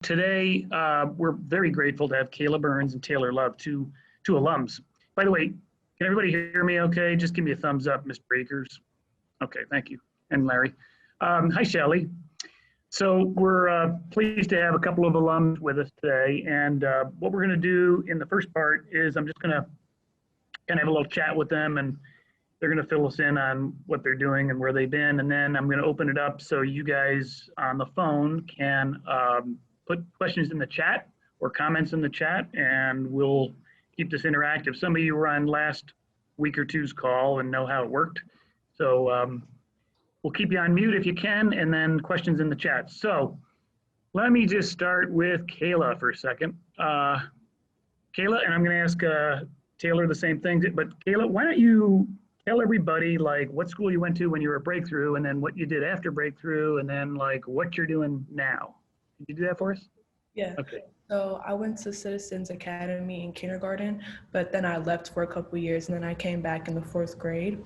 Today, we're very grateful to have Kayla Burns and Taylor Love, two alums. By the way, can everybody hear me okay? Just give me a thumbs up, Mr. Akers. Okay, thank you. And Larry. Hi, Shelley. So we're pleased to have a couple of alums with us today. And what we're going to do in the first part is I'm just going to kind of have a little chat with them, and they're going to fill us in on what they're doing and where they've been. And then I'm going to open it up so you guys on the phone can put questions in the chat or comments in the chat, and we'll keep this interactive. Some of you were on last week or two's call and know how it worked. So we'll keep you on mute if you can, and then questions in the chat. So let me just start with Kayla for a second. Kayla, and I'm going to ask Taylor the same thing, but Kayla, why don't you tell everybody like what school you went to when you were at Breakthrough, and then what you did after Breakthrough, and then like what you're doing now. Can you do that for us? Yeah. Okay. So I went to Citizens Academy in kindergarten, but then I left for a couple of years, and then I came back in the 4th grade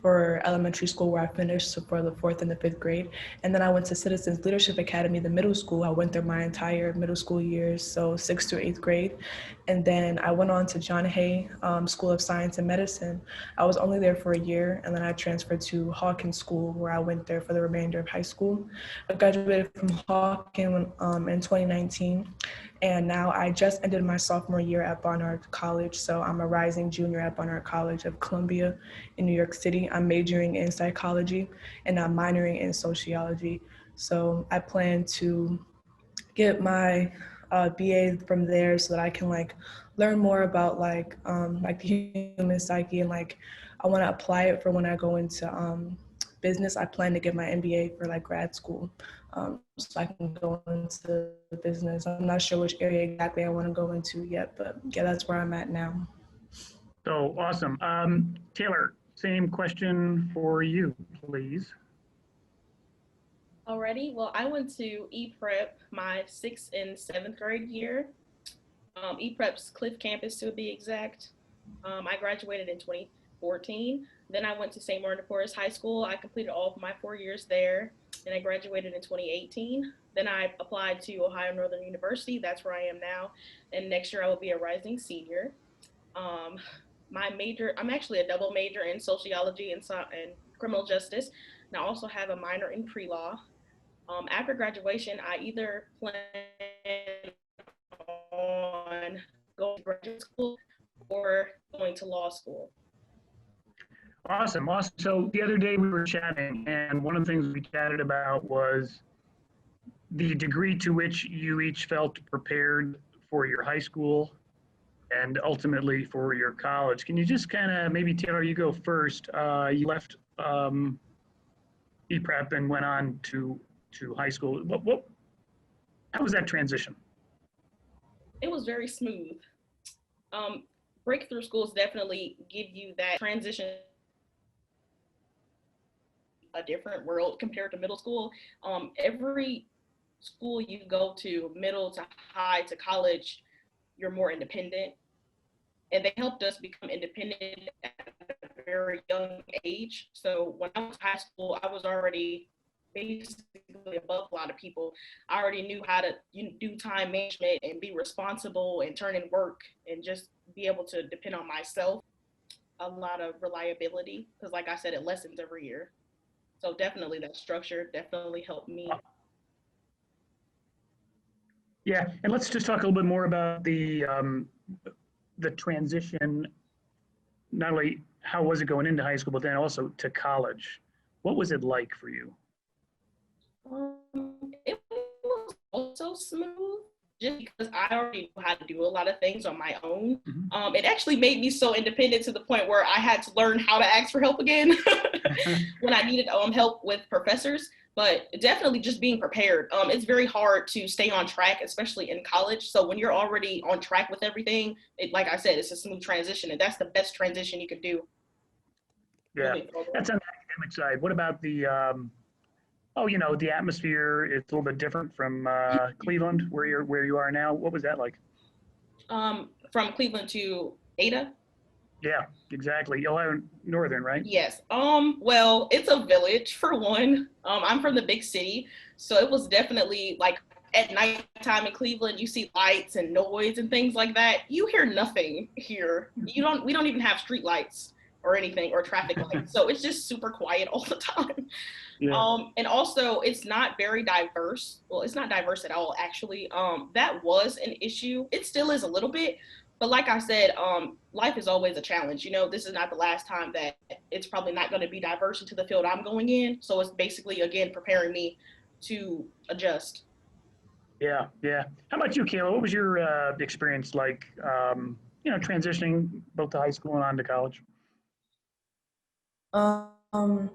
for elementary school, where I finished for the 4th and the 5th grade. And then I went to Citizens Leadership Academy, the middle school. I went there my entire middle school years, so 6th to 8th grade. And then I went on to John Hay School of Science and Medicine. I was only there for a year, and then I transferred to Hawkins School, where I went there for the remainder of high school. I graduated from Hawkins in 2019. And now I just ended my sophomore year at Barnard College. So I'm a rising junior at Barnard College of Columbia in New York City. I'm majoring in psychology and I'm minoring in sociology. So I plan to get my BA from there so that I can like learn more about like the human psyche, and like I want to apply it for when I go into business. I plan to get my MBA for like grad school. So I can go into business. I'm not sure which area exactly I want to go into yet, but yeah, that's where I'm at now. So awesome. Taylor, same question for you, please. Alrighty, well, I went to E-Prep my 6th and 7th grade year. E-Prep's Cliff campus to be exact. I graduated in 2014. Then I went to St. Martin de Porres High School. I completed all of my 4 years there, and I graduated in 2018. Then I applied to Ohio Northern University. That's where I am now. And next year I will be a rising senior. My major, I'm actually a double major in sociology and criminal justice. And I also have a minor in pre-law. After graduation, I either plan on going to graduate school or going to law school. Awesome. So the other day we were chatting, and one of the things we chatted about was the degree to which you each felt prepared for your high school and ultimately for your college. Can you just kind of, maybe Taylor, you go first. You left E-Prep and went on to high school. How was that transition? It was very smooth. Breakthrough schools definitely give you that transition, a different world compared to middle school. Every school you go to, middle to high to college, you're more independent. And they helped us become independent at a very young age. So when I was in high school, I was already basically above a lot of people. I already knew how to do time management and be responsible and turn in work and just be able to depend on myself. A lot of reliability, because like I said, it lessens every year. So definitely that structure definitely helped me. Yeah, and let's just talk a little bit more about the transition, not only how was it going into high school, but then also to college. What was it like for you? It was also smooth, just because I already knew how to do a lot of things on my own. Mm-hmm. It actually made me so independent to the point where I had to learn how to ask for help again when I needed help with professors. But definitely just being prepared. It's very hard to stay on track, especially in college. So when you're already on track with everything, like I said, it's a smooth transition, and that's the best transition you could do. Yeah, that's on the academic side. What about the, the atmosphere? It's a little bit different from Cleveland, where you are now. What was that like? From Cleveland to Ada? Yeah, exactly. Ohio Northern, right? Yes. Well, it's a village for one. I'm from the big city, so it was definitely like at nighttime in Cleveland, you see lights and noise and things like that. You hear nothing here. We don't even have street lights or anything or traffic lights. So it's just super quiet all the time. Yeah. And also it's not very diverse. Well, it's not diverse at all, actually. That was an issue. It still is a little bit, but like I said, life is always a challenge. You know, this is not the last time that it's probably not going to be diverse into the field I'm going in. So it's basically, again, preparing me to adjust. Yeah, yeah. How about you, Kayla? What was your experience like, transitioning both to high school and on to college? Um,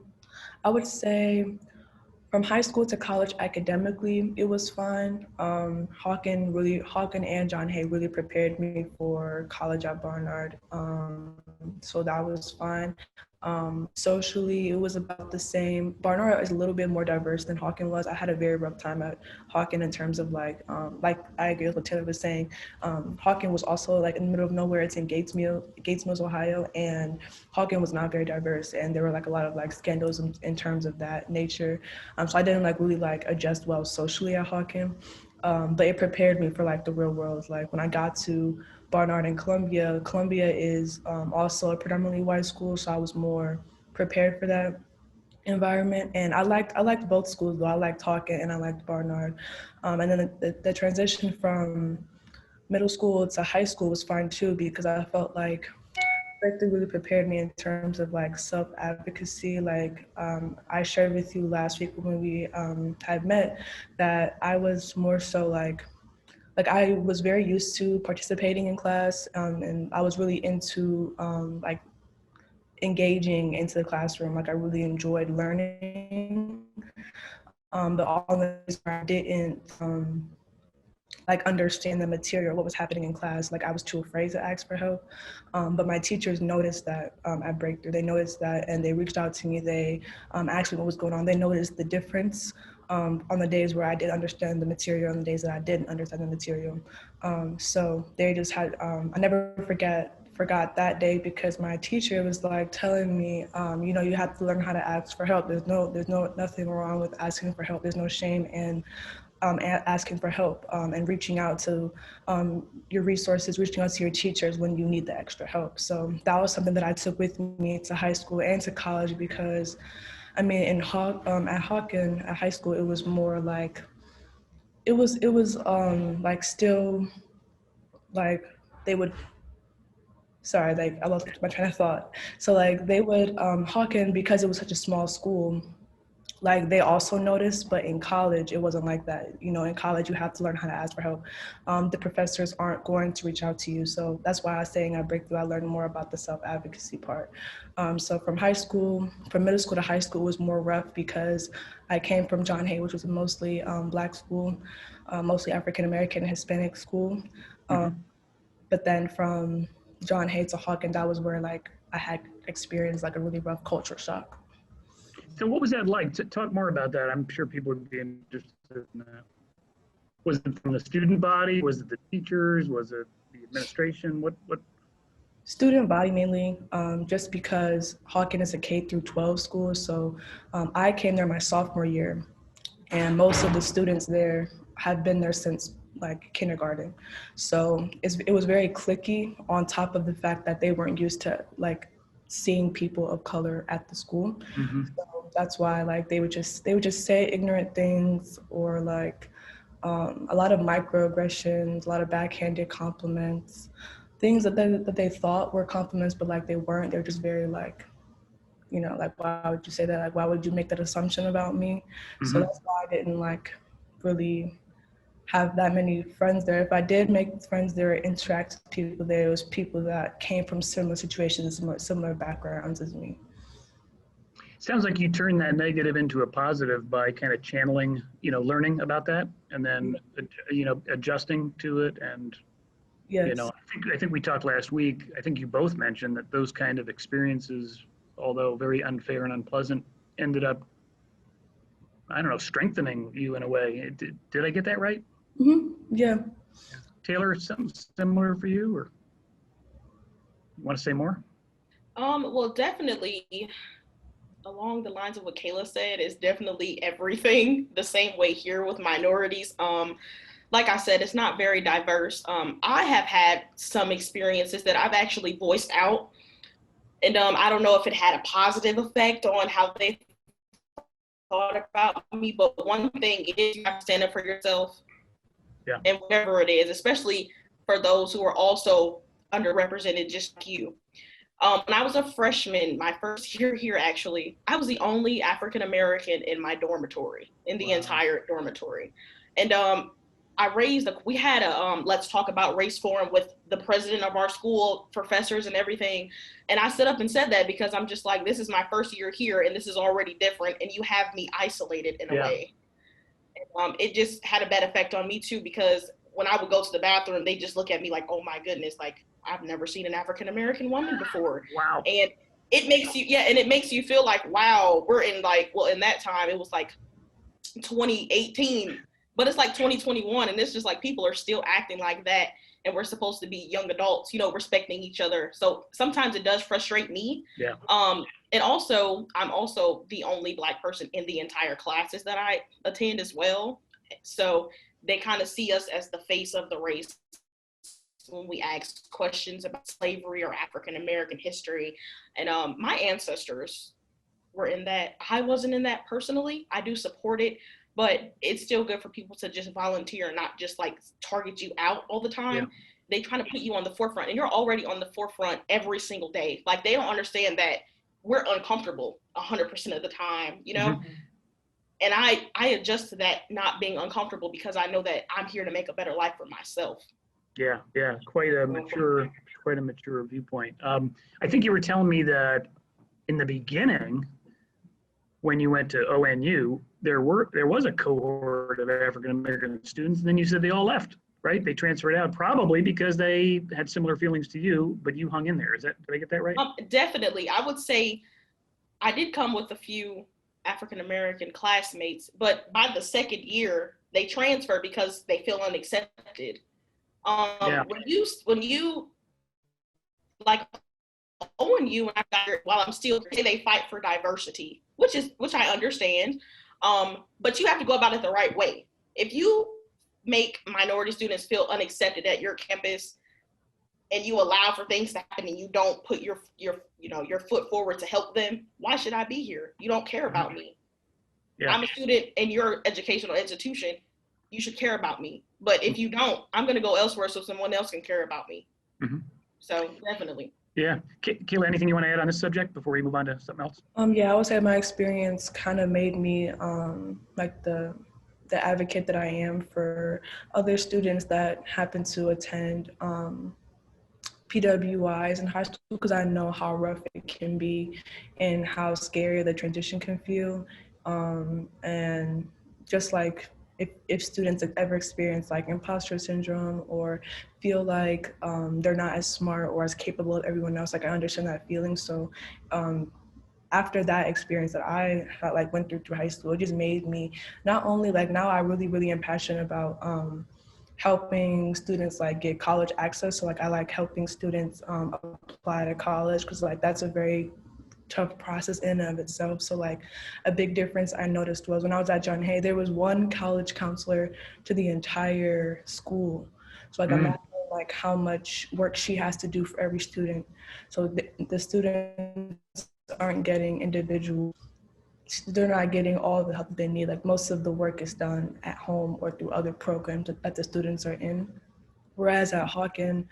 I would say from high school to college academically, it was fun. Hawken and John Hay really prepared me for college at Barnard. So that was fun. Socially, it was about the same. Barnard is a little bit more diverse than Hawken was. I had a very rough time at Hawken in terms of like I agree with what Taylor was saying. Hawken was also like in the middle of nowhere. It's in Gates Mills, Ohio, and Hawken was not very diverse, and there were like a lot of like scandals in terms of that nature. So I didn't like really like adjust well socially at Hawken. But it prepared me for like the real world. Like when I got to Barnard and Columbia is also a predominantly white school, so I was more prepared for that environment. And I liked both schools though. I liked Hawken and I liked Barnard. And then the transition from middle school to high school was fine too because I felt like they really prepared me in terms of like self-advocacy. Like I shared with you last week when we had met that I was more so like I was very used to participating in class, and I was really into like engaging into the classroom. Like I really enjoyed learning, but all the days where I didn't like understand the material, what was happening in class. Like I was too afraid to ask for help. But my teachers noticed that at Breakthrough. They noticed that and they reached out to me. They asked me what was going on. They noticed the difference on the days where I did understand the material and the days that I didn't understand the material. So they just had, I never forgot that day because my teacher was like telling me, you have to learn how to ask for help. There's nothing wrong with asking for help. There's no shame in asking for help and reaching out to your resources, reaching out to your teachers when you need the extra help. So that was something that I took with me to high school and to college because, I mean, at Hawken, at high school, it was more like, it was like still like they would, sorry, like I lost my train of thought. So like they would, Hawken, because it was such a small school, like they also noticed, but in college it wasn't like that. In college you have to learn how to ask for help. The professors aren't going to reach out to you, so that's why I was saying at Breakthrough I learned more about the self-advocacy part. So from middle school to high school was more rough because I came from John Hay, which was a mostly Black school, mostly African American and Hispanic school. Mhm. But then from John Hay to Hawken, that was where like I had experienced like a really rough culture shock. So what was that like? Talk more about that. I'm sure people would be interested in that. Was it from the student body? Was it the teachers? Was it the administration? What? Student body mainly, just because Hawken is a K through 12 school. So I came there my sophomore year, and most of the students there have been there since like kindergarten. So it was very cliquey on top of the fact that they weren't used to like seeing people of color at the school. Mhm. So that's why like they would just say ignorant things or like a lot of microaggressions, a lot of backhanded compliments, things that they thought were compliments, but like they weren't. They're just very like, like why would you say that? Like why would you make that assumption about me? So Mhm. that's why I didn't like really have that many friends there. If I did make friends there, interact with people there, it was people that came from similar situations, similar backgrounds as me. Sounds like you turned that negative into a positive by kind of channeling, learning about that, and then adjusting to it. And Yes. I think we talked last week. I think you both mentioned that those kind of experiences, although very unfair and unpleasant, ended up, I don't know, strengthening you in a way. Did I get that right? Yeah. Yeah. Taylor, something similar for you, or you want to say more? Well, definitely along the lines of what Kayla said, is definitely everything. The same way here with minorities. Like I said, it's not very diverse. I have had some experiences that I've actually voiced out, and I don't know if it had a positive effect on how they thought about me. But one thing is, you have to stand up for yourself, Yeah. and whatever it is, especially for those who are also underrepresented, just like you. When I was a freshman, my first year here, actually, I was the only African American in my dormitory, in the entire dormitory. And we had a let's talk about race forum with the president of our school, professors, and everything. And I stood up and said that because I'm just like, this is my first year here, and this is already different, and you have me isolated in a way. And, it just had a bad effect on me too, because when I would go to the bathroom, they just look at me like, oh my goodness, like, I've never seen an African American woman before. Wow. And it makes you, and it makes you feel like, wow, we're in like, well, in that time, it was like 2018, but it's like 2021, and it's just like people are still acting like that, and we're supposed to be young adults, respecting each other. So sometimes it does frustrate me. Yeah. And also, I'm also the only Black person in the entire classes that I attend as well. So they kind of see us as the face of the race when we ask questions about slavery or African American history. And my ancestors were in that. I wasn't in that personally. I do support it, but it's still good for people to just volunteer and not just like target you out all the time. Yeah. They try to put you on the forefront, and you're already on the forefront every single day. Like, they don't understand that we're uncomfortable 100% of the time, Mm-hmm. And I adjust to that not being uncomfortable because I know that I'm here to make a better life for myself. Yeah, quite a mature viewpoint. I think you were telling me that in the beginning, when you went to ONU, there was a cohort of African American students, and then you said they all left, right? They transferred out, probably because they had similar feelings to you, but you hung in there. Did I get that right? Definitely. I would say I did come with a few African American classmates, but by the second year, they transfer because they feel unaccepted. When you like ONU, when I got here, while I'm still here, they fight for diversity, which I understand. But you have to go about it the right way. If you make minority students feel unaccepted at your campus, and you allow for things to happen, and you don't put your foot forward to help them, why should I be here? You don't care about me. Yeah. I'm a student in your educational institution. You should care about me. But if you don't, I'm going to go elsewhere so someone else can care about me. Mm-hmm. So definitely. Yeah. Kayla, anything you want to add on this subject before we move on to something else? Yeah, I would say my experience kind of made me like the advocate that I am for other students that happen to attend PWIs in high school, because I know how rough it can be and how scary the transition can feel. And just like if students have ever experienced like imposter syndrome or feel like they're not as smart or as capable as everyone else, like I understand that feeling. So after that experience that I felt like went through high school, it just made me not only like, now I really am passionate about helping students like get college access. So like I like helping students apply to college, because like that's a very tough process in and of itself. So like a big difference I noticed was when I was at John Hay, there was one college counselor to the entire school. So like imagine like how much work she has to do for every student. So the students aren't getting individual, they're not getting all the help they need. Like most of the work is done at home or through other programs that the students are in. Whereas at Hawken,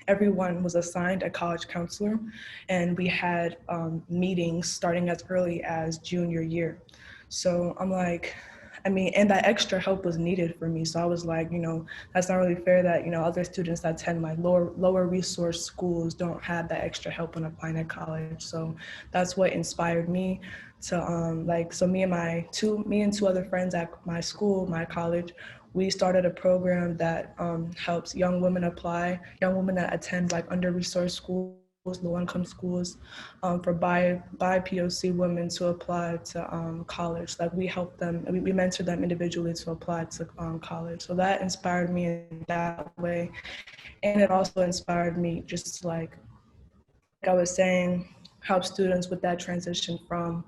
everyone was assigned a college counselor, and we had meetings starting as early as junior year. So I'm like, I mean, and that extra help was needed for me. So I was like, that's not really fair that, other students that attend like lower resource schools don't have that extra help when applying to college. So that's what inspired me to so me and two other friends at my school, my college, we started a program that helps young women that attend like under-resourced schools, low-income schools, for bi-POC women to apply to college. Like we help them, we mentor them individually to apply to college. So that inspired me in that way. And it also inspired me just like I was saying, help students with that transition from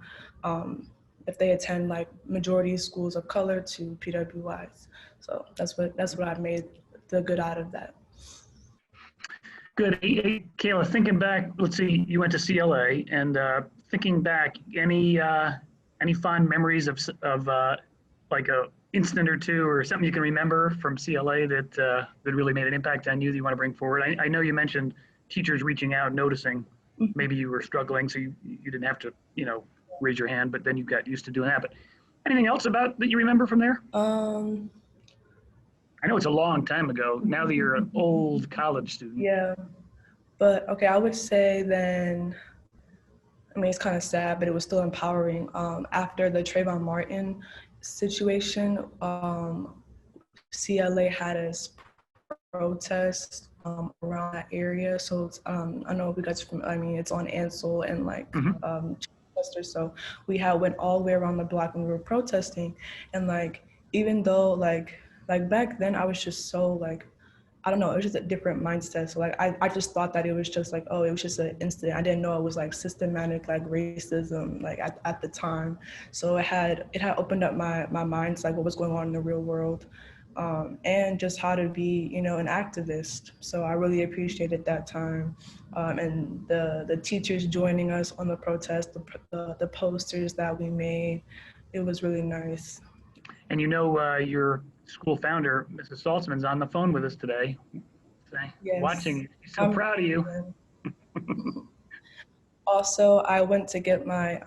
if they attend like majority schools of color to PWIs. So that's what I made the good out of that. Good. Hey, Kayla, thinking back, let's see, you went to CLA, and thinking back, any fond memories of like a incident or two or something you can remember from CLA that really made an impact on you that you want to bring forward? I know you mentioned teachers reaching out, noticing maybe you were struggling, so you didn't have to, raise your hand, but then you got used to doing that. But anything else about that you remember from there? I know it's a long time ago, now that you're an old college student. Yeah, but okay, I would say then, I mean, it's kind of sad, but it was still empowering. After the Trayvon Martin situation, CLA had us protest around that area. So I know we got from, I mean, it's on Ansel and like Chester. So we went all the way around the block and we were protesting. And like, even though like back then I was just so like, I don't know, it was just a different mindset. So like, I just thought that it was just like, oh, it was just an incident. I didn't know it was like systematic, like racism, like at the time. So it had opened up my mind to like what was going on in the real world. And just how to be, an activist. So I really appreciated that time. And the teachers joining us on the protest, the posters that we made, it was really nice. And your school founder, Mrs. Saltzman's on the phone with us today. Yes. Watching you. She's so proud of you. Also, I went to get my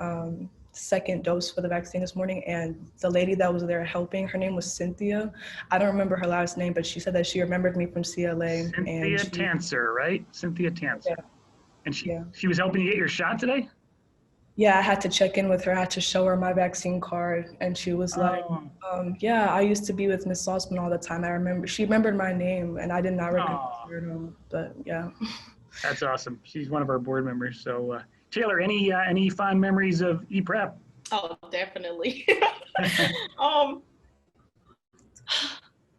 second dose for the vaccine this morning, and the lady that was there helping, her name was Cynthia. I don't remember her last name, but she said that she remembered me from CLA. Cynthia Tanser, right? Cynthia Tanser. Yeah. And she was helping you get your shot today? Yeah, I had to check in with her. I had to show her my vaccine card, and she was like, yeah, I used to be with Miss Saltzman all the time. She remembered my name, and I did not recognize her at all, but yeah. That's awesome. She's one of our board members. So Taylor, any fond memories of ePrep? Oh, definitely.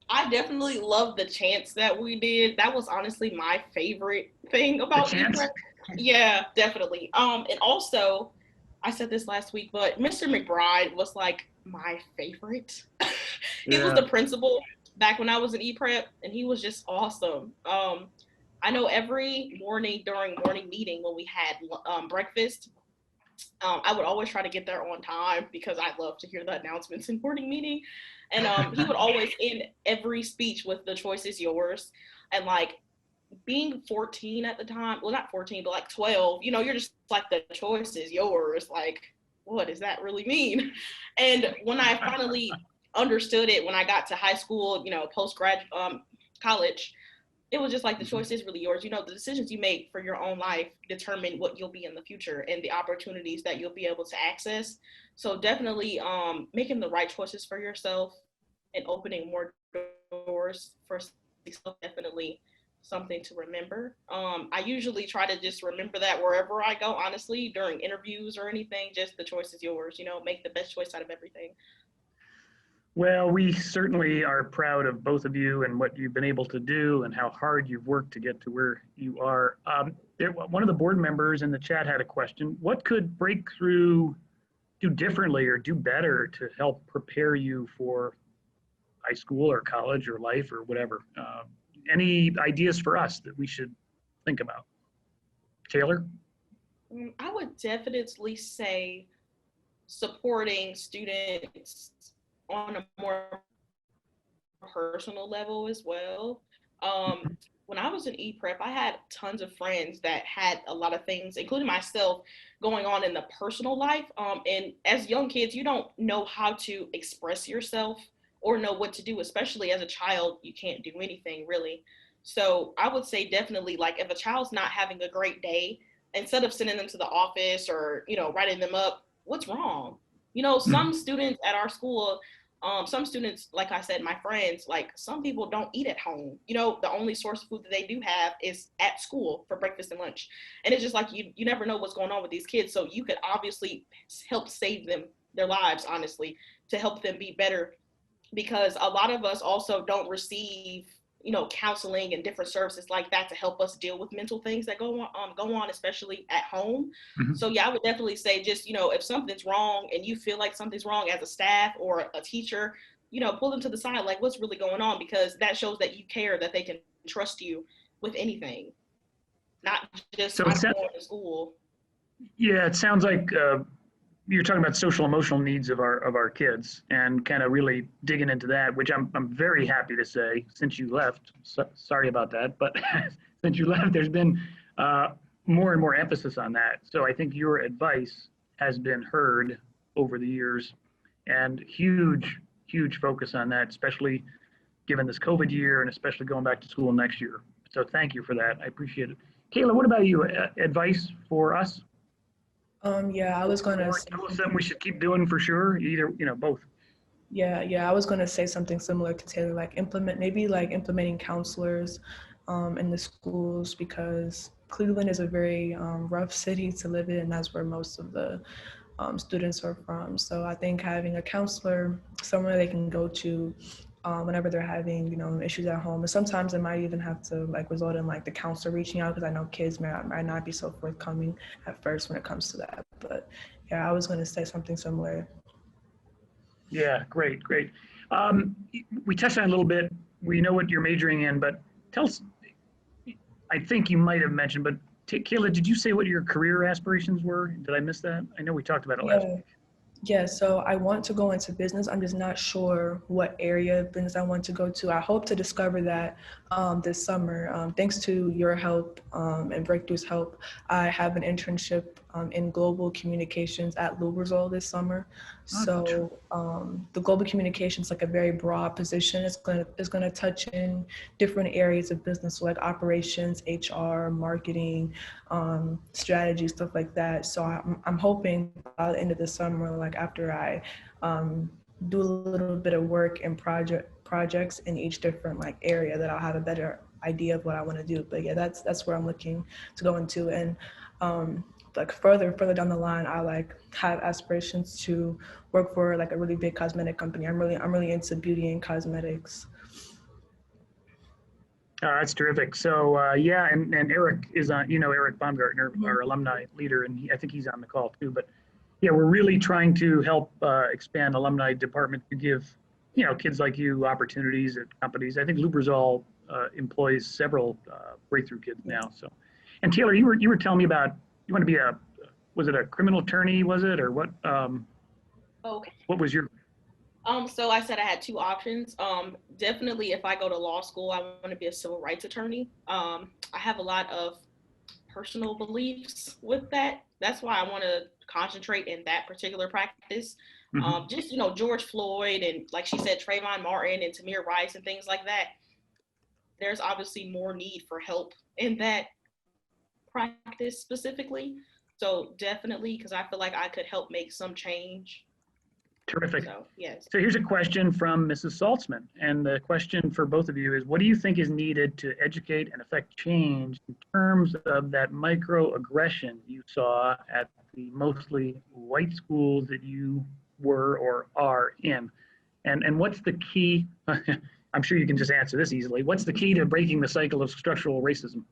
I definitely love the chants that we did. That was honestly my favorite thing about ePrep. Yeah, definitely. And also, I said this last week, but Mr. McBride was like my favorite. He was the principal back when I was in ePrep, and he was just awesome. I know every morning during morning meeting when we had breakfast, I would always try to get there on time because I love to hear the announcements in morning meeting. And he would always end every speech with "the choice is yours." And like being 14 at the time, well, not 14, but like 12, you're just like, the choice is yours. Like, what does that really mean? And when I finally understood it, when I got to high school, post-grad college, it was just like, the choice is really yours. The decisions you make for your own life determine what you'll be in the future and the opportunities that you'll be able to access. So definitely making the right choices for yourself and opening more doors for yourself, definitely something to remember. I usually try to just remember that wherever I go, honestly, during interviews or anything, just the choice is yours, make the best choice out of everything. Well, we certainly are proud of both of you and what you've been able to do and how hard you've worked to get to where you are. One of the board members in the chat had a question. What could Breakthrough do differently or do better to help prepare you for high school or college or life or whatever? Any ideas for us that we should think about? Taylor? I would definitely say supporting students on a more personal level as well. When I was in ePrep, I had tons of friends that had a lot of things, including myself, going on in the personal life. And as young kids, you don't know how to express yourself or know what to do, especially as a child. You can't do anything really. So I would say definitely, like, if a child's not having a great day, instead of sending them to the office or, writing them up, what's wrong? Some students at our school, some students, like I said, my friends, like, some people don't eat at home. The only source of food that they do have is at school for breakfast and lunch. And it's just like, you never know what's going on with these kids. So you could obviously help save them, their lives, honestly, to help them be better. Because a lot of us also don't receive counseling and different services like that to help us deal with mental things that go on, especially at home. Mhm. So yeah, I would definitely say just, if something's wrong and you feel like something's wrong as a staff or a teacher, pull them to the side, like what's really going on, because that shows that you care, that they can trust you with anything, not just So I'm going to school. yeah, it sounds like you're talking about social emotional needs of our kids and kind of really digging into that, which I'm very happy to say since you left. Sorry about that, but since you left, there's been more and more emphasis on that. So I think your advice has been heard over the years, and huge focus on that, especially given this COVID year and especially going back to school next year. So thank you for that. I appreciate it. Kayla, what about you? Advice for us? Yeah, I was gonna Or say, tell us something we should keep doing for sure. Either, both. yeah, I was gonna say something similar to Taylor, like implementing counselors in the schools, because Cleveland is a very rough city to live in, and that's where most of the students are from. So I think having a counselor, somewhere they can go to whenever they're having, issues at home. And sometimes it might even have to result in the counselor reaching out, because I know kids might not be so forthcoming at first when it comes to that. But yeah, I was going to say something similar. Yeah, great. We touched on it a little bit. We know what you're majoring in, but tell us, I think you might have mentioned, but Kayla, did you say what your career aspirations were? Did I miss that? I know we talked about it last Yeah. week. Yeah, so I want to go into business. I'm just not sure what area of business I want to go to. I hope to discover that this summer. Thanks to your help and Breakthrough's help, I have an internship in global communications at Lubrizol this summer. So the global communications like a very broad position. It's gonna touch in different areas of business, so like operations, HR, marketing, strategy, stuff like that. So I'm hoping by the end of the summer, like after I do a little bit of work and projects in each different area, that I'll have a better idea of what I want to do. But yeah, that's where I'm looking to go into. And further down the line, I have aspirations to work for a really big cosmetic company. I'm really into beauty and cosmetics. That's terrific. So yeah, and Eric is on, Eric Baumgartner, Mm-hmm. our alumni leader, and I think he's on the call too. But yeah, we're really trying to help expand alumni department to give, kids like you opportunities at companies. I think Lubrizol employs several breakthrough kids now. So, and Taylor, you were telling me about you want to be was it a criminal attorney? Was it, or what? Okay. What was your? So I said I had two options. Definitely, if I go to law school, I want to be a civil rights attorney. I have a lot of personal beliefs with that. That's why I want to concentrate in that particular practice. Mhm. Just George Floyd and, like she said, Trayvon Martin and Tamir Rice and things like that. There's obviously more need for help in that practice specifically. So definitely, because I feel like I could help make some change. Terrific. So yes. So here's a question from Mrs. Saltzman. And the question for both of you is, what do you think is needed to educate and affect change in terms of that microaggression you saw at the mostly white schools that you were or are in? And what's the key? I'm sure you can just answer this easily. What's the key to breaking the cycle of structural racism?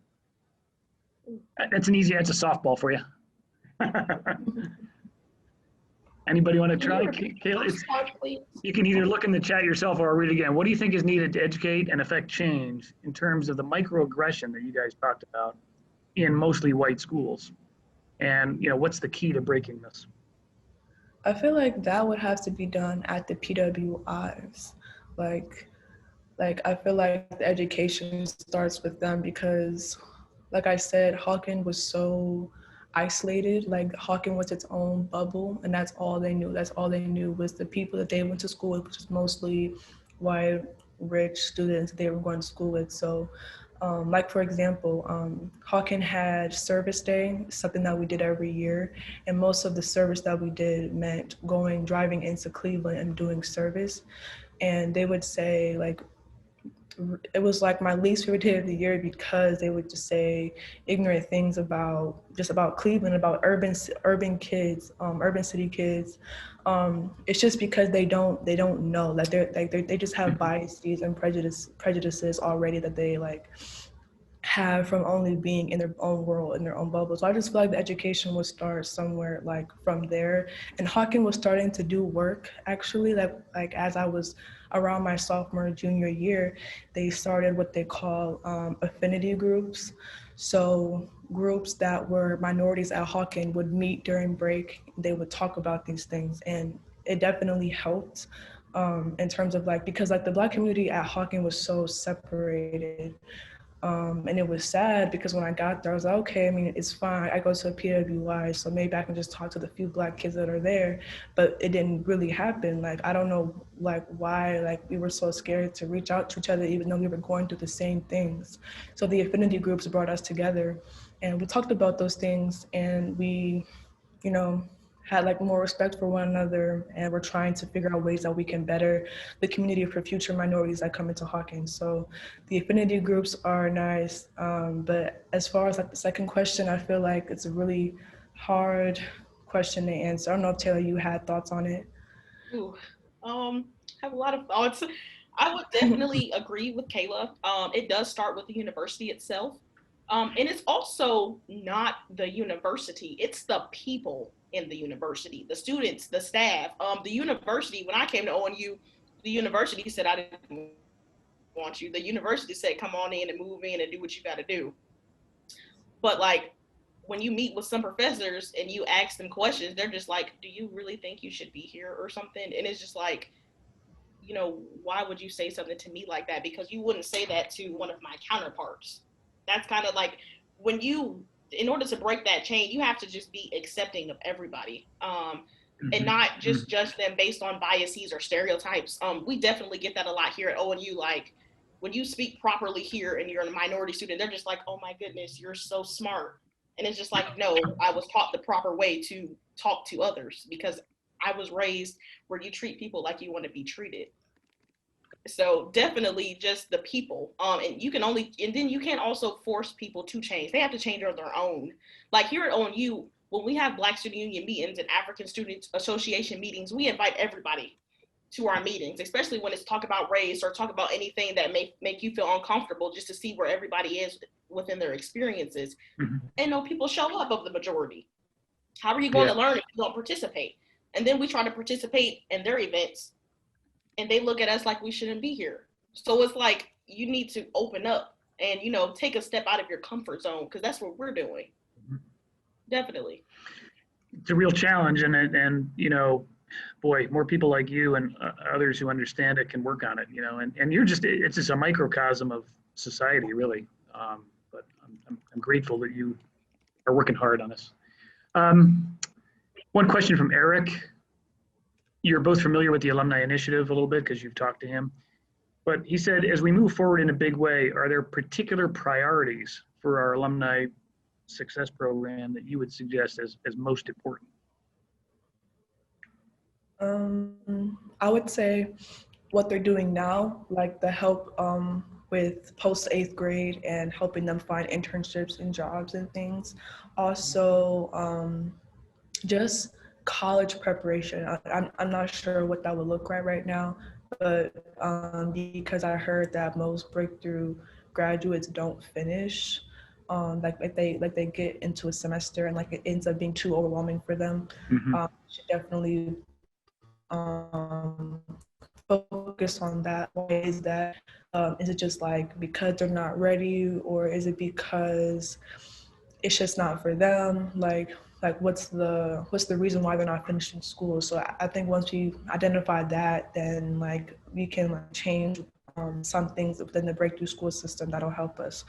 That's an easy, that's a softball for you. Anybody want to try? Kayla, you can either look in the chat yourself or read it again. What do you think is needed to educate and affect change in terms of the microaggression that you guys talked about in mostly white schools? And what's the key to breaking this? I feel like that would have to be done at the PWIs. Like I feel like the education starts with them, because like I said, Hawken was so isolated. Like Hawken was its own bubble, and that's all they knew. That's all they knew was the people that they went to school with, which is mostly white, rich students they were going to school with. So for example, Hawken had service day, something that we did every year. And most of the service that we did meant driving into Cleveland and doing service. And they would say it was like my least favorite day of the year because they would just say ignorant things about Cleveland, about urban kids, urban city kids. It's just because they don't know, like they just have biases and prejudices already that they like have from only being in their own world, in their own bubble. So I just feel like the education would start somewhere like from there. And Hawking was starting to do work actually, like as I was around my sophomore, junior year, they started what they call affinity groups. So groups that were minorities at Hawking would meet during break. They would talk about these things, and it definitely helped in terms of like, because like the Black community at Hawking was so separated. And it was sad because when I got there, I was like, okay, I mean, it's fine. I go to a PWI, so maybe I can just talk to the few Black kids that are there. But it didn't really happen. Like, I don't know, like, why, like, we were so scared to reach out to each other, even though we were going through the same things. So the affinity groups brought us together, and we talked about those things, and we, you know, had like more respect for one another, and we're trying to figure out ways that we can better the community for future minorities that come into Hawkins. So the affinity groups are nice, but as far as like the second question, I feel like it's a really hard question to answer. I don't know if Taylor, you had thoughts on it. Ooh, I have a lot of thoughts. I would definitely agree with Kayla. It does start with the university itself. And it's also not the university, it's the people in the university, the students, the staff. The university, when I came to ONU, the university said, I didn't want you. The university said, come on in and move in and do what you got to do. But like, when you meet with some professors and you ask them questions, they're just like, do you really think you should be here or something? And it's just like, why would you say something to me like that? Because you wouldn't say that to one of my counterparts. That's kind of like when in order to break that chain, you have to just be accepting of everybody, and not just judge them based on biases or stereotypes. We definitely get that a lot here at ONU. Like when you speak properly here and you're a minority student, they're just like, oh my goodness, you're so smart. And it's just like, no, I was taught the proper way to talk to others because I was raised where you treat people like you want to be treated. So definitely just the people. And then you can't also force people to change. They have to change on their own. Like here at ONU, when we have Black Student Union meetings and African Student Association meetings, we invite everybody to our meetings, especially when it's talk about race or talk about anything that may make you feel uncomfortable, just to see where everybody is within their experiences. And no people show up of the majority. How are you going to learn if you don't participate? And then we try to participate in their events and they look at us like we shouldn't be here. So it's like, you need to open up and, take a step out of your comfort zone, because that's what we're doing. Definitely. It's a real challenge, and boy, more people like you and others who understand it can work on it, and it's just a microcosm of society, really. But I'm grateful that you are working hard on this. One question from Eric. You're both familiar with the Alumni Initiative a little bit because you've talked to him. But he said, as we move forward in a big way, are there particular priorities for our Alumni Success Program that you would suggest as most important? I would say what they're doing now, like the help with post 8th grade and helping them find internships and jobs and things. Also, just college preparation. I'm not sure what that would look like right now, but because I heard that most breakthrough graduates don't finish, like they get into a semester and like it ends up being too overwhelming for them. Should definitely focus on that. Why is that? Is it just like because they're not ready, or is it because it's just not for them? Like what's the reason why they're not finishing school? So I think once we identify that, then like we can like change some things within the breakthrough school system that'll help us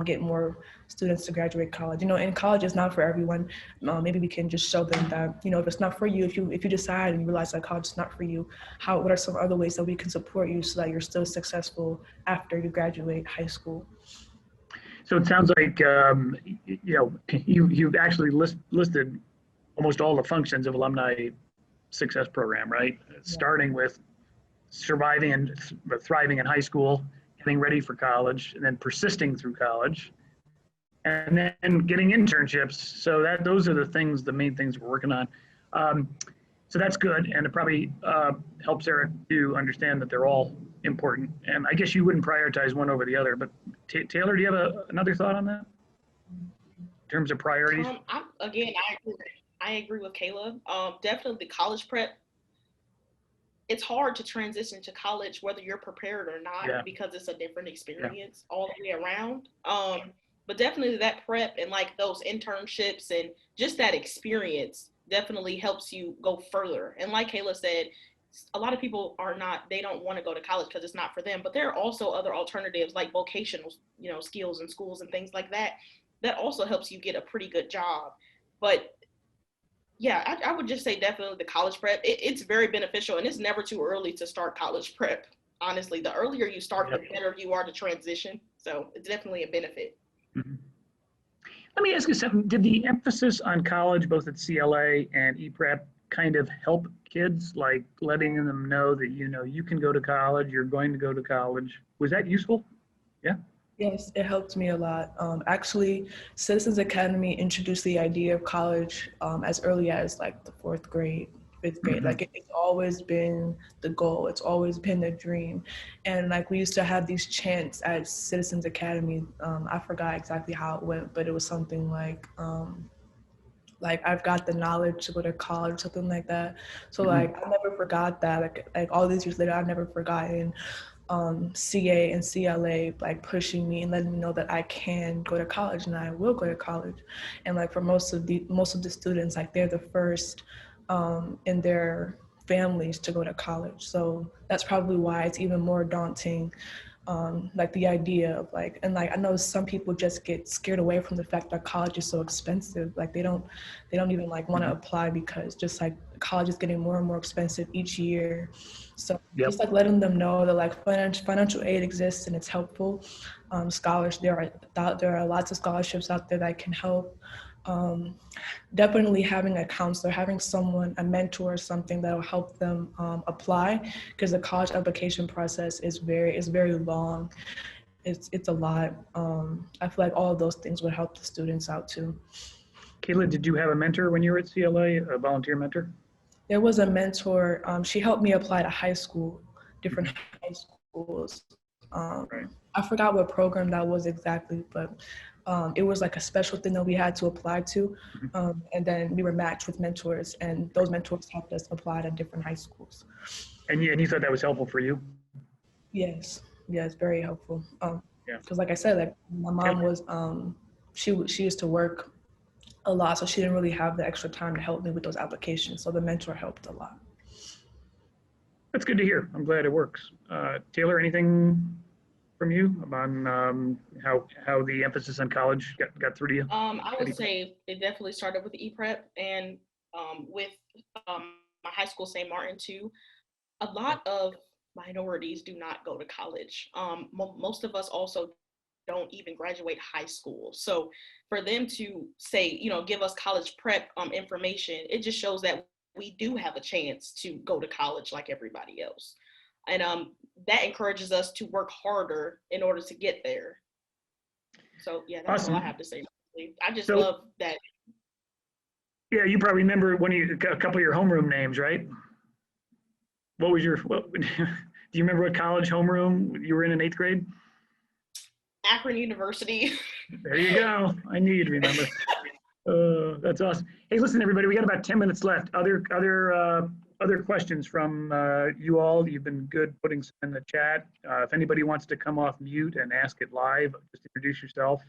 get more students to graduate college. And college is not for everyone. Maybe we can just show them that, if it's not for you, if you decide and you realize that college is not for you, what are some other ways that we can support you so that you're still successful after you graduate high school? So it sounds like you've actually listed almost all the functions of Alumni Success Program, right? Starting with surviving and thriving in high school, getting ready for college, and then persisting through college, and then getting internships. So those are the main things we're working on. So that's good, and it probably helps Eric to understand that they're all important. And I guess you wouldn't prioritize one over the other, but Taylor, do you have another thought on that in terms of priorities? I agree with Caleb. Definitely the college prep. It's hard to transition to college whether you're prepared or not because it's a different experience all the way around. But definitely that prep and like those internships and just that experience definitely helps you go further. And like Kayla said, a lot of people they don't want to go to college because it's not for them, but there are also other alternatives like vocational, skills in schools and things like that, that also helps you get a pretty good job. But yeah, I would just say definitely the college prep. It's very beneficial, and it's never too early to start college prep. Honestly, the earlier you start, the better you are to transition. So it's definitely a benefit. Mm-hmm. Let me ask you something. Did the emphasis on college, both at CLA and ePrep, kind of help kids, like letting them know that, you can go to college, you're going to go to college? Was that useful? Yeah. Yes, it helped me a lot. Actually, Citizens Academy introduced the idea of college as early as like the 4th grade, 5th grade. Like it's always been the goal. It's always been the dream. And like we used to have these chants at Citizens Academy. I forgot exactly how it went, but it was something like I've got the knowledge to go to college, something like that. So like I never forgot that. Like all these years later, I've never forgotten CA and CLA like pushing me and letting me know that I can go to college and I will go to college. And like for most of the students, like they're the first in their families to go to college. So that's probably why it's even more daunting. Like the idea of like, and like I know some people just get scared away from the fact that college is so expensive. Like they don't even like want to apply because just like college is getting more and more expensive each year. So just like letting them know that like financial aid exists and it's helpful. There are lots of scholarships out there that can help. Definitely having a counselor, having someone, a mentor, something that will help them apply, because the college application process is very long. It's a lot. I feel like all of those things would help the students out too. Kayla, did you have a mentor when you were at CLA, a volunteer mentor? There was a mentor. She helped me apply to different high schools. I forgot what program that was exactly, but it was like a special thing that we had to apply to. And then we were matched with mentors, and those mentors helped us apply to different high schools. And you thought that was helpful for you? Yes, very helpful. Because like I said, like my mom was, she used to work a lot, so she didn't really have the extra time to help me with those applications. So the mentor helped a lot. That's good to hear. I'm glad it works. Taylor, anything from you on how the emphasis on college got through to you? I would say it definitely started with ePrep and with my high school, St. Martin too. A lot of minorities do not go to college. Most of us also don't even graduate high school. So for them to say, give us college prep information, it just shows that we do have a chance to go to college like everybody else. And that encourages us to work harder in order to get there. So yeah, that's awesome. All I have to say. I just love that. Yeah, you probably remember a couple of your homeroom names, right? What was do you remember what college homeroom you were in 8th grade? Akron University. There you go. I knew you'd remember. That's awesome. Hey, listen, everybody, we got about 10 minutes left. Other questions from you all? You've been good putting some in the chat. If anybody wants to come off mute and ask it live, just introduce yourself.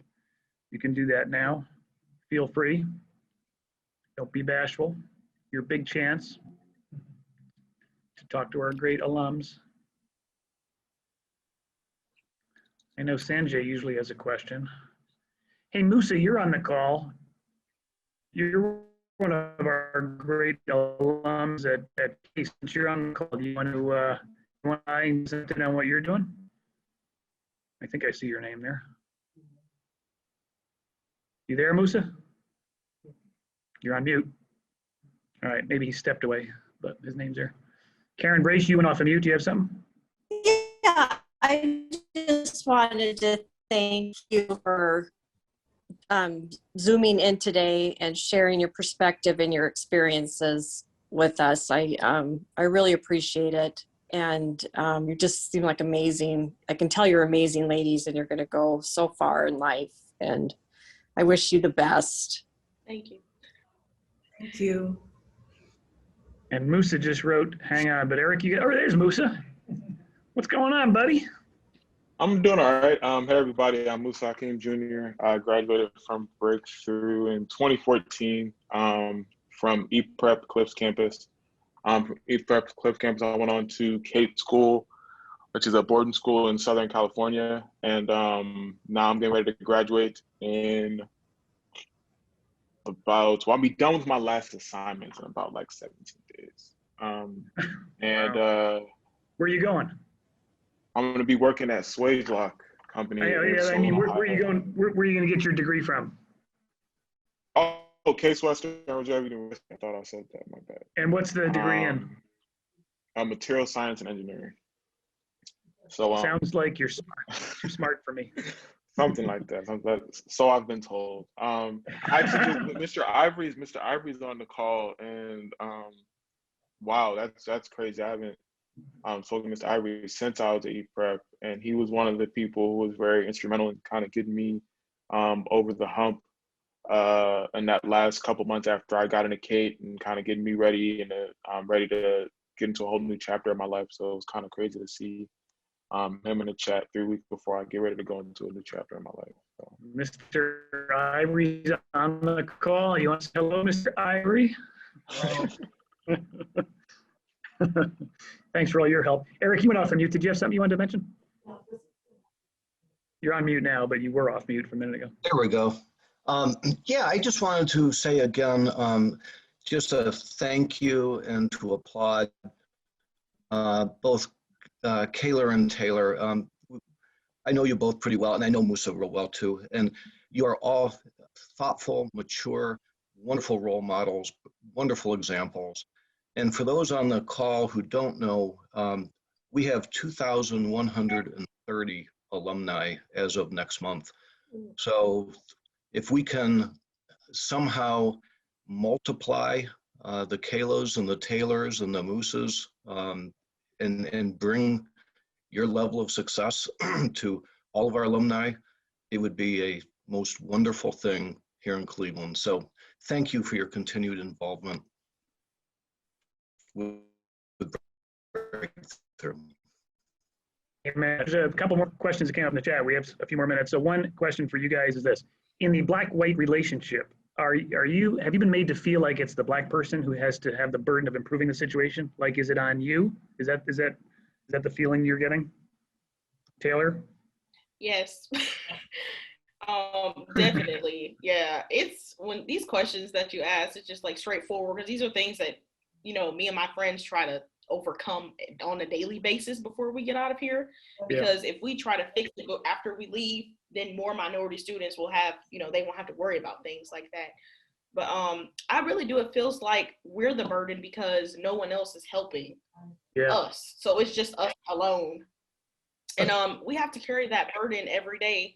You can do that now. Feel free. Don't be bashful. Your big chance to talk to our great alums. I know Sanjay usually has a question. Hey, Musa, you're on the call. You're one of our great alums at Case. Since you're on the call, do you want to something on what you're doing? I think I see your name there. You there, Musa? You're on mute. All right, maybe he stepped away, but his name's there. Karen Brace, you went off of mute. Do you have something? Yeah, I just just wanted to thank you for Zooming in today and sharing your perspective and your experiences with us. I really appreciate it. And you just seem like amazing. I can tell you're amazing ladies and you're going to go so far in life. And I wish you the best. Thank you. Thank you. And Musa just wrote, hang on, but Eric, you got, oh, there's Musa. What's going on, buddy? I'm doing all right. Hey, everybody. I'm Musa Hakeem Jr. I graduated from Breakthrough in 2014 from ePrep Cliffs campus. From ePrep Cliffs campus, I went on to Cape School, which is a boarding school in Southern California. And now I'm getting ready to graduate in well, I'll be done with my last assignments in about like 17 days. Wow. Where are you going? I'm going to be working at Swagelock Company. I mean, where are you going? Where are you going to get your degree from? Oh, Case Western Reserve University. I thought I said that. My bad. And what's the degree in? Material science and engineering. So sounds like you're smart. Too smart for me. Something like that. So I've been told. Actually, Mr. Ivory's on the call, and wow, that's crazy. I haven't spoken to Mr. Ivory since I was at ePrep, and he was one of the people who was very instrumental in kind of getting me over the hump in that last couple months after I got into Kate, and kind of getting me ready and ready to get into a whole new chapter of my life. So it was kind of crazy to see him in the chat 3 weeks before I get ready to go into a new chapter in my life. So. Mr. Ivory's on the call. You want to say hello, Mr. Ivory? Thanks for all your help. Eric, you went off on mute. Did you have something you wanted to mention? You're on mute now, but you were off mute for a minute ago. There we go. Yeah, I just wanted to say again, just a thank you and to applaud both Kayla and Taylor. I know you both pretty well, and I know Musa real well too. And you are all thoughtful, mature, wonderful role models, wonderful examples. And for those on the call who don't know, we have 2,130 alumni as of next month. So if we can somehow multiply the Kaylas and the Taylors and the Musas and bring your level of success to all of our alumni, it would be a most wonderful thing here in Cleveland. So thank you for your continued involvement with Breakthrough. Amen. There's a couple more questions that came up in the chat. We have a few more minutes. So one question for you guys is this: in the black-white relationship, have you been made to feel like it's the black person who has to have the burden of improving the situation? Like, is it on you? Is that the feeling you're getting, Taylor? Yes. Definitely. Yeah. It's when these questions that you ask, it's just like straightforward, because these are things that, you know, me and my friends try to overcome on a daily basis before we get out of here. Because if we try to fix it after we leave, then more minority students will have, you know, they won't have to worry about things like that. But I really do. It feels like we're the burden because no one else is helping us. So it's just us alone. And we have to carry that burden every day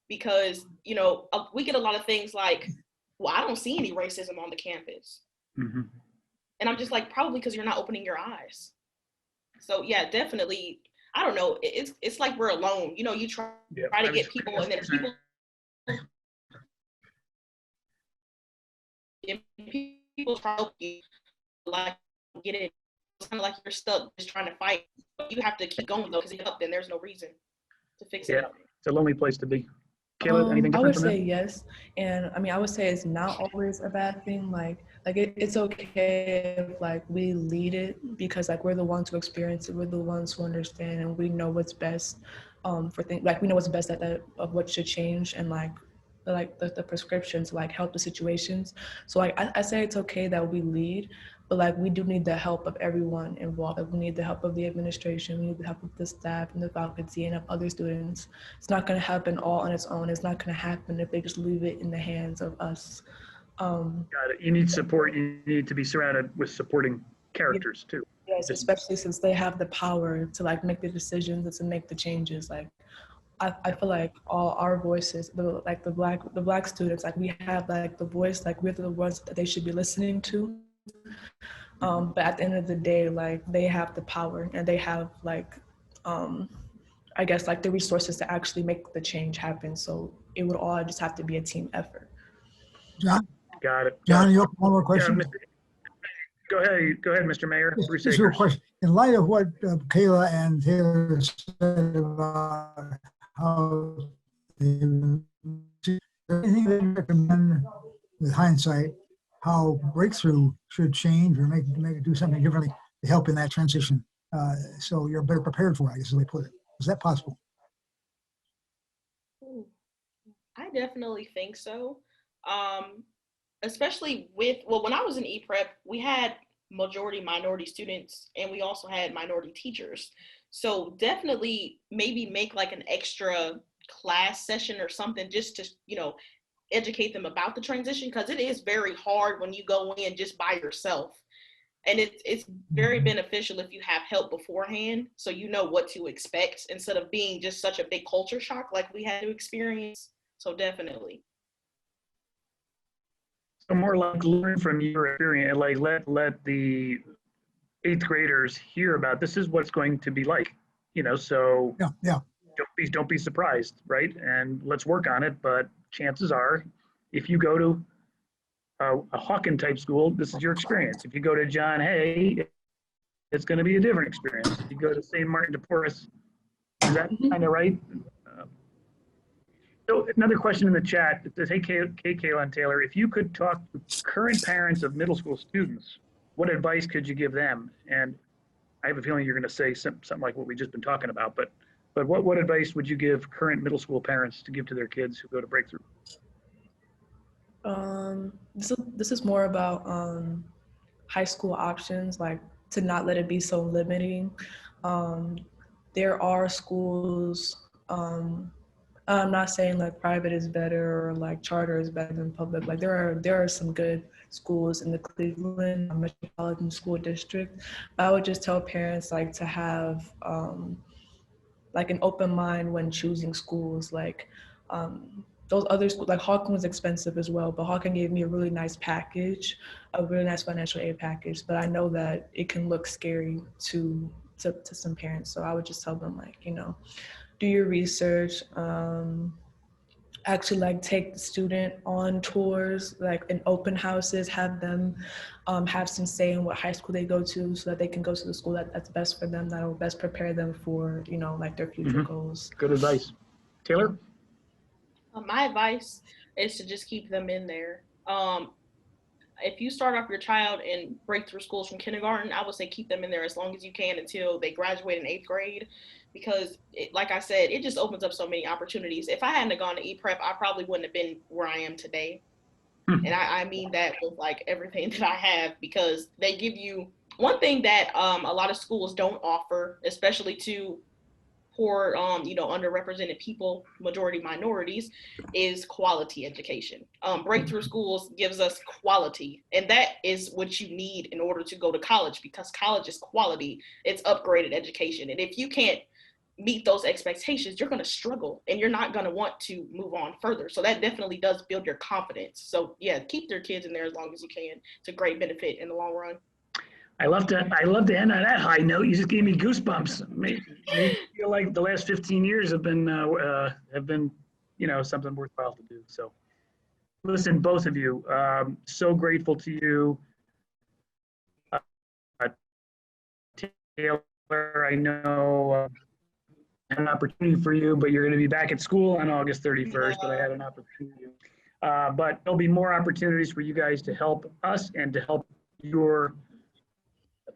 because, you know, we get a lot of things like, well, I don't see any racism on the campus. Mm-hmm. And I'm just like, probably because you're not opening your eyes. So yeah, definitely. I don't know. It's like we're alone. You know, you try to get people, and then people try to help you, like get it. It's kind of like you're stuck just trying to fight. You have to keep going though, because if you help, then there's no reason to fix it. Yeah, it's a lonely place to be. Kayla, anything different? I would say yes, and I mean, I would say it's not always a bad thing. Like it's okay if like we lead it, because like we're the ones who experience it, we're the ones who understand, and we know what's best for things. Like we know what's best of what should change, and like the prescriptions like help the situations. So like I say it's okay that we lead, but like we do need the help of everyone involved. Like, we need the help of the administration, we need the help of the staff and the faculty and of other students. It's not going to happen all on its own. It's not going to happen if they just leave it in the hands of us. Got it. You need support. You need to be surrounded with supporting characters too. Yes, especially since they have the power to like make the decisions and to make the changes. Like I feel like all our voices, the black students, like we have like the voice, like we're the ones that they should be listening to. But at the end of the day, like they have the power and they have like, I guess like the resources to actually make the change happen. So it would all just have to be a team effort. John, Got it. John, you have one more question? Go ahead, Mr. Mayor. Bruce Just a Akers. question. In light of what Kayla and Taylor said about how they, anything they recommend with hindsight, how Breakthrough should change or make do something differently to help in that transition, so you're better prepared for it, I guess is the way to put it. Is that possible? I definitely think so. Especially with, well, when I was in E-Prep, we had majority minority students and we also had minority teachers. So definitely maybe make like an extra class session or something just to, you know, educate them about the transition, because it is very hard when you go in just by yourself. And it's very beneficial if you have help beforehand so you know what to expect instead of being just such a big culture shock like we had to experience. So definitely. So more like learn from your experience, like let the 8th graders hear about this is what's going to be like, you know, so Yeah. don't be surprised, right? And let's work on it. But chances are, if you go to a Hawken type school, this is your experience. If you go to John Hay, it's going to be a different experience. If you go to St. Martin de Porres, is that kind of right? So another question in the chat, it says, hey, Kayla and Taylor, if you could talk to current parents of middle school students, what advice could you give them? And I have a feeling you're going to say something like what we've just been talking about, but what advice would you give current middle school parents to give to their kids who go to Breakthrough? This is more about high school options, like to not let it be so limiting. There are schools, I'm not saying like private is better or like charter is better than public. Like there are some good schools in the Cleveland Metropolitan School District. I would just tell parents like to have like an open mind when choosing schools. Like those other schools, like Hawken was expensive as well, but Hawken gave me a really nice package, a really nice financial aid package. But I know that it can look scary to some parents. So I would just tell them like, you know, do your research, actually like take the student on tours, like in open houses, have them have some say in what high school they go to so that they can go to the school that's best for them, that will best prepare them for, you know, like their future goals. Good advice. Taylor? My advice is to just keep them in there. If you start off your child in Breakthrough schools from kindergarten, I would say keep them in there as long as you can until they graduate in 8th grade, because like I said, it just opens up so many opportunities. If I hadn't gone to E-Prep, I probably wouldn't have been where I am today. And I mean that with like everything that I have, because they give you one thing that a lot of schools don't offer, especially to poor, you know, underrepresented people, majority minorities, is quality education. Breakthrough schools gives us quality, and that is what you need in order to go to college, because college is quality. It's upgraded education. And if you can't meet those expectations, you're going to struggle and you're not going to want to move on further. So that definitely does build your confidence. So yeah, keep their kids in there as long as you can. It's a great benefit in the long run. I love to end on that high note. You just gave me goosebumps. Made me feel like the last 15 years have been, you know, something worthwhile to do. So listen, both of you, so grateful to you. Taylor, I know I had an opportunity for you, but you're going to be back at school on August 31st, but I had an opportunity. But there'll be more opportunities for you guys to help us and to help your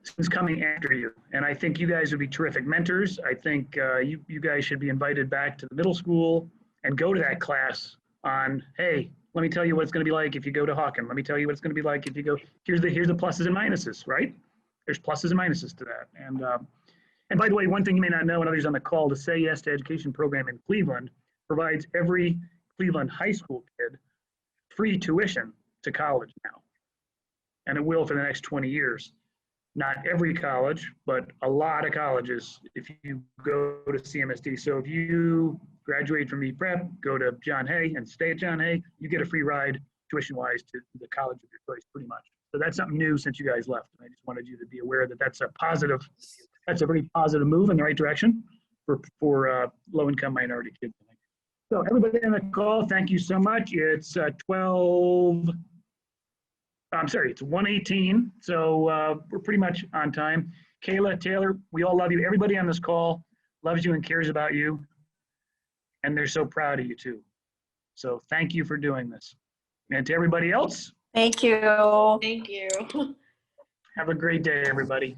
students coming after you. And I think you guys would be terrific mentors. I think you guys should be invited back to the middle school and go to that class on, hey, let me tell you what it's going to be like if you go to Hawken. Let me tell you what it's going to be like if you go, here's the pluses and minuses, right? There's pluses and minuses to that. And by the way, one thing you may not know, and others on the call, the Say Yes to Education program in Cleveland provides every Cleveland high school kid free tuition to college now. And it will for the next 20 years. Not every college, but a lot of colleges if you go to CMSD. So if you graduate from E-Prep, go to John Hay and stay at John Hay, you get a free ride tuition-wise to the college of your choice, pretty much. So that's something new since you guys left. And I just wanted you to be aware that that's a very positive move in the right direction for low-income minority kids. So everybody on the call, thank you so much. It's 1:18, so we're pretty much on time. Kayla, Taylor, we all love you. Everybody on this call loves you and cares about you, and they're so proud of you too. So thank you for doing this. And to everybody else, Thank you. Thank you. have a great day, everybody.